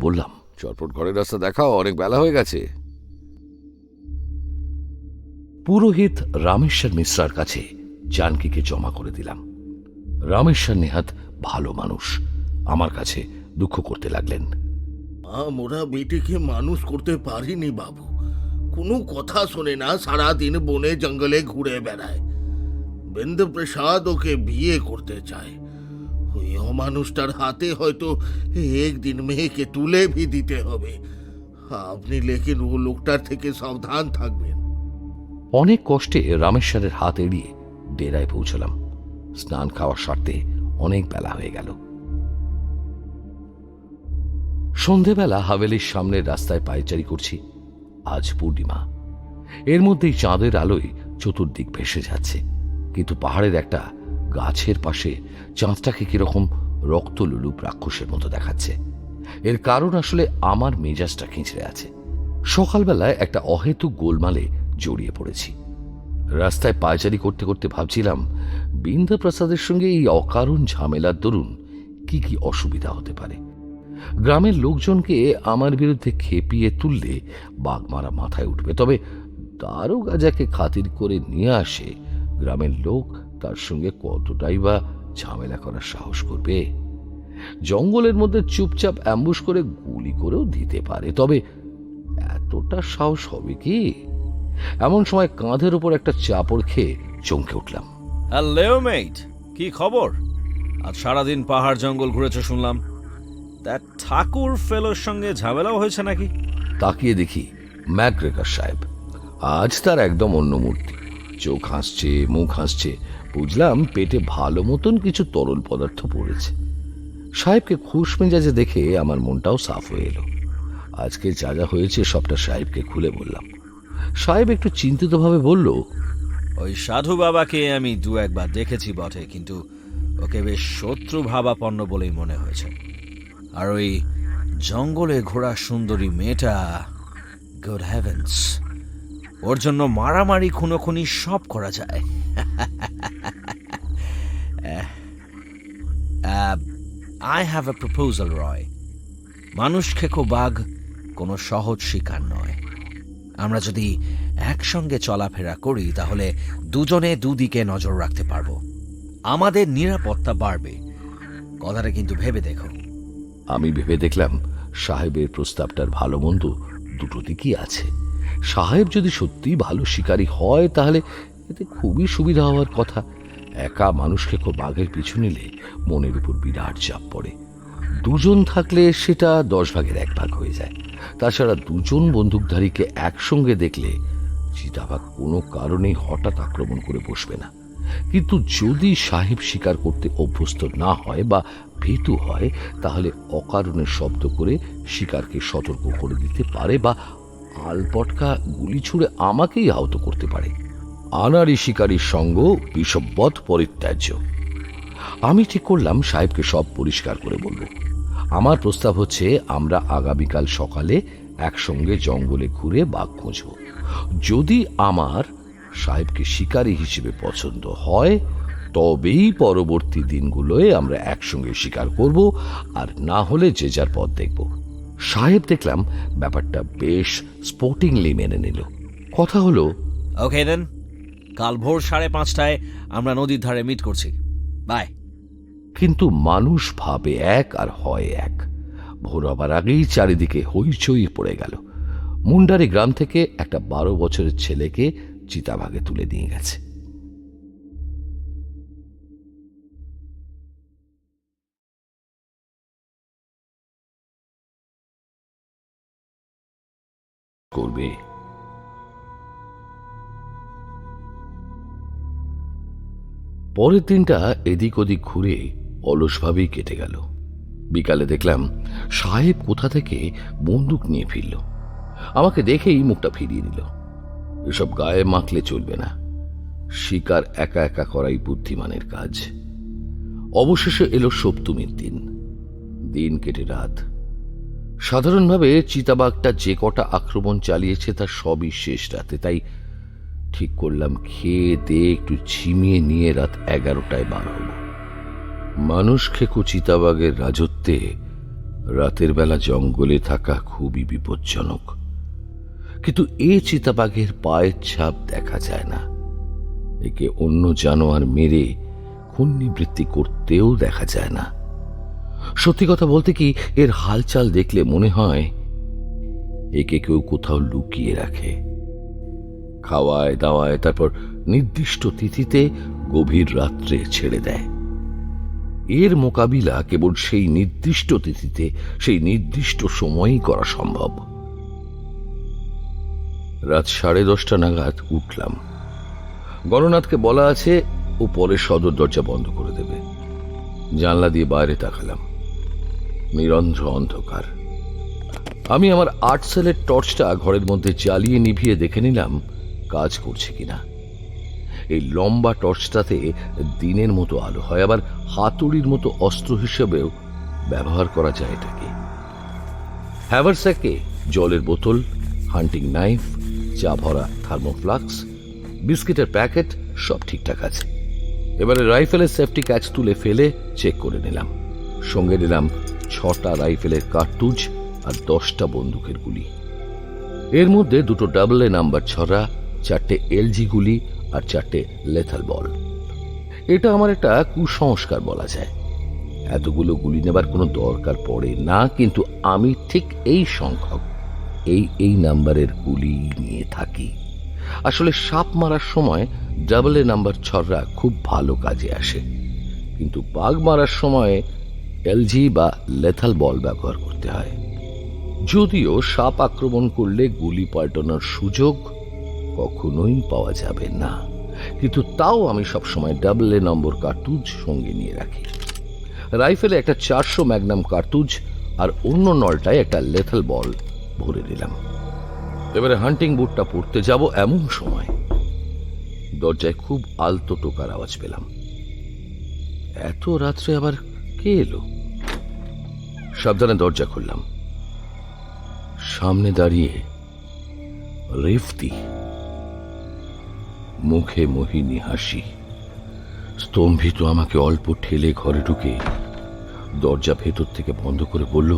বললাম, চটপট ঘরের রাস্তা দেখাও, অনেক বেলা হয়ে গেছে। পুরোহিত রামেশ্বর মিশ্রার কাছে জানকীকে জমা করে দিলাম। রামেশ্বর নেহাত ভালো মানুষ, আমার কাছে দুঃখ করতে লাগলেন। আমরা বেটিকে মানুষ করতে পারিনি বাবু, কোনো কথা শোনে না, সারাদিন বনে জঙ্গলে ঘুরে বেড়ায়। বেন্দ্রপ্রসাদ ওকে বিয়ে করতে চায়। ওই অমানুষটার হাতে হয়তো একদিন মেয়েকে তুলে भी দিতে হবে। আপনি লেকিন ও লোকটার থেকে সাবধান থাকবেন। অনেক কষ্টে রামেশ্বরের হাত এড়িয়ে ডেরায় পৌঁছলাম। স্নান খাওয়ার স্বার্থে অনেক বেলা হয়ে গেল। সন্ধেবেলা হাভেলির সামনের রাস্তায় পায়চারি করছি। আজ পূর্ণিমা, এর মধ্যেই চাঁদের আলোয় চতুর্দিক ভেসে যাচ্ছে, কিন্তু পাহাড়ের একটা গাছের পাশে চাঁদটাকে কিরকম রক্তলুলুপ রাক্ষসের মতো দেখাচ্ছে। এর কারণ আসলে আমার মেজাজটা খিঁচড়ে আছে। সকালবেলায় একটা অহেতুক গোলমালে জড়িয়ে পড়েছি। রাস্তায় পায়চারি করতে করতে ভাবছিলাম, বিন্দ্রপ্রসাদের সঙ্গে এই অকারণ ঝামেলার দরুন কি কি অসুবিধা হতে পারে। গ্রামের লোকজনকে আমার বিরুদ্ধে খেপিয়ে তুললে বাঘমারা মাথায় উঠবে, তবে দারোগা যাকে খাতির করে নিয়ে আসে, গ্রামের লোক তার সঙ্গে কতটাই বা ঝামেলা করার সাহস করবে। জঙ্গলের মধ্যে চুপচাপ অ্যাম্বুশ করে গুলি করেও দিতে পারে, তবে এতটা সাহস হবে কি? এমন সময় কাঁধের উপর একটা চাপড় খেয়ে চমকে উঠলাম। হ্যালো মেট, কি খবর? আজ সারাদিন পাহাড় জঙ্গল ঘুরেছে শুনলাম। তা ঠাকুর ফেলোর সঙ্গে ঝামেলাও হয়েছে নাকি? তাকিয়ে দেখি ম্যাকগ্রেগর সাহেব। আজ তার একদম অন্য মূর্তি। চোখ হাসছে, মুখ হাসছে, বুঝলাম পেটে ভালো মতন কিছু তরল পদার্থ পড়েছে। সাহেবকে খুশ মেজাজে দেখে আমার মনটাও সাফ হয়ে এলো। আজকে যা যা হয়েছে সবটা সাহেবকে খুলে বললাম। সাহেব একটু চিন্তিতভাবে বলল, ওই সাধু বাবাকে আমি দু একবার দেখেছি বটে, কিন্তু ওকে বেশ শত্রু ভাবাপন্ন বলেই মনে হয়েছে। আর ওই জঙ্গলে ঘোড়া সুন্দরী মেয়েটা, গড হেভেন্স, ওর জন্য মারামারি খুনোখুনি সব করা যায়। আই হ্যাভ এ প্রপোজাল রয়। মানুষ খেকো বাঘ কোনো সহজ শিকার নয়। আমরা যদি একসঙ্গে চলাফেরা করি তাহলে দুজনে দুদিকে নজর রাখতে পারবো, আমাদের নিরাপত্তা বাড়বে। কথাটা কিন্তু ভেবে দেখো। আমি ভেবে দেখলাম সাহেবের প্রস্তাবটার ভালো মন্দ দুটো দিকই আছে। সাহেব যদি সত্যি ভালো শিকারী হয় তাহলে এতে খুবই সুবিধা হওয়ার কথা। একা মানুষকে বাঘের পিছু নিলে মনের উপর বিরাট চাপ পড়ে। দুজন থাকলে সেটা 10 ভাগের 1 ভাগ হয়ে যায়। তাছাড়া দুজন বন্দুকধারীকে একসঙ্গে দেখলে চিতাবাঘ কোনো কারণেই হঠাৎ আক্রমণ করে বসবে না। কিন্তু যদি সাহেব শিকার করতে অভ্যস্ত না হয় বা ভীতু হয়, তাহলে অকারণে শব্দ করে শিকারকে সতর্ক করে দিতে পারে বা আলপটকা গুলি ছুঁড়ে আমাকেই আহত করতে পারে। আনাড়ি শিকারীর সঙ্গ বিষববৎ পরিত্যাজ্য। আমি ঠিক করলাম সাহেবকে সব পরিষ্কার করে বলবো। আমার প্রস্তাব হচ্ছে, আমরা আগামীকাল সকালে একসঙ্গে জঙ্গলে ঘুরে বাঘ খুঁজব। যদি আমার সাহেবকে শিকারী হিসেবে পছন্দ হয় তবেই পরবর্তী দিনগুলোয় আমরা একসঙ্গে শিকার করব, আর না হলে যে যার পথ দেখব। সাহেব দেখলাম ব্যাপারটা বেশ স্পোর্টিংলি মেনে নিল। কথা হলো, ওকে দেন, কাল ভোর 5:30টায় আমরা নদীর ধারে মিট করছি। বাই। কিন্তু মানুষ ভাবে এক আর হয় এক। ভোর হবার আগেই চারিদিকে হইচই পড়ে গেল। মুন্ডারি গ্রাম থেকে একটা 12 বছরের ছেলেকে চিতাবাঘে তুলে নিয়ে গেছে। করবে পরের দিনটা এদিক ওদিক ঘুরে অলসভাবেই কেটে গেল। বিকালে দেখলাম সাহেব কোথা থেকে বন্দুক নিয়ে ফিরল। আমাকে দেখেই মুখটা ফিরিয়ে নিল। এসব গায়ে মাখলে চলবে না, শিকার একা একা করাই বুদ্ধিমানের কাজ। অবশেষে এলো সপ্তমীর দিন। দিন কেটে রাত। সাধারণভাবে চিতাবাঘটা যে কটা আক্রমণ চালিয়েছে তার সবই শেষ রাতে, তাই ঠিক করলাম খেয়ে দিয়ে একটু ঝিমিয়ে নিয়ে রাত 11টায় বার হব। মানুষ খেকো চিতাবাঘের রাজত্বে রাতের বেলা জঙ্গলে থাকা খুবই বিপজ্জনক, কিন্তু এ চিতাবাঘের পায়ের ছাপ দেখা যায় না। একে অন্য জানোয়ার মেরে খুন্নিবৃত্তি করতেও দেখা যায় না। সত্যি কথা বলতে কি, এর হালচাল দেখলে মনে হয় একে কেউ কোথাও লুকিয়ে রাখে, খাওয়ায় দাওয়ায়, তারপর নির্দিষ্ট তিথিতে গভীর রাত্রে ছেড়ে দেয়। এর মোকাবিলা কেবল সেই নির্দিষ্ট তিথিতে, সেই নির্দিষ্ট সময়েই করা সম্ভব। রাত 10:30 নাগাদ উঠলাম। গণনাথকে বলা আছে ও পরে সদর দরজা বন্ধ করে দেবে। জানলা দিয়ে বাইরে তাকালাম, নিরন্ধ্র অন্ধকার। আমি আমার 8 সেলের টর্চটা ঘরের মধ্যে জ্বালিয়ে নিভিয়ে দেখে নিলাম কাজ করছে কিনা। এই লম্বা টর্চটাতে দিনের মতো আলো হয়, আবার হাতুড়ির মতো অস্ত্র হিসেবেও ব্যবহার করা যায় এটাকে। হ্যাভারস্যাকে জলের বোতল, হান্টিং নাইফ, চা ভরা থার্মোফ্লাক্স, বিস্কিটের প্যাকেট সব ঠিকঠাক আছে। এবারে রাইফেলের সেফটি ক্যাচ তুলে ফেলে চেক করে নিলাম। সঙ্গে নিলাম 6টা রাইফেলের কার্তুজ আর 10টা বন্দুকের গুলি। এর মধ্যে 2টো AA নাম্বার ছড়া, 4টে LG গুলি আর 4টে লেথাল বল। এটা আমার একটা কুসংস্কার বলা যায়। এতগুলো গুলি নেবার কোনো দরকার পড়ে না, কিন্তু আমি ঠিক এই সংখ্যক, এই নাম্বারের গুলি নিয়ে থাকি। আসলে সাপ মারার সময় AA নাম্বার ছড়া খুব ভালো কাজে আসে, কিন্তু বাঘ মারার সময় LG বা লেথাল বল ব্যবহার করতে হয়। যদিও সাপ আক্রমণ করলে গুলি পাল্টানোর সুযোগ কখনোই পাওয়া যাবে না, কিন্তু তাও আমি সবসময় AA নম্বর কার্তুজ সঙ্গে নিয়ে রাখি। রাইফেলে একটা 400 ম্যাগনাম কার্তুজ আর অন্য নলটায় একটা লেথাল বল ভরে নিলাম। এবারে হান্টিং বুটটা পড়তে যাব, এমন সময় দরজায় খুব আলতো টোকার আওয়াজ পেলাম। এত রাত্রে আবার কে এলো? সাবধানে দরজা খুললাম। সামনে দাঁড়িয়ে রেফতি, মুখে মোহিনী হাসি। স্তম্ভিত আমাকে অল্প ঠেলে ঘরে ঢুকে দরজা ভেতর থেকে বন্ধ করে বলল,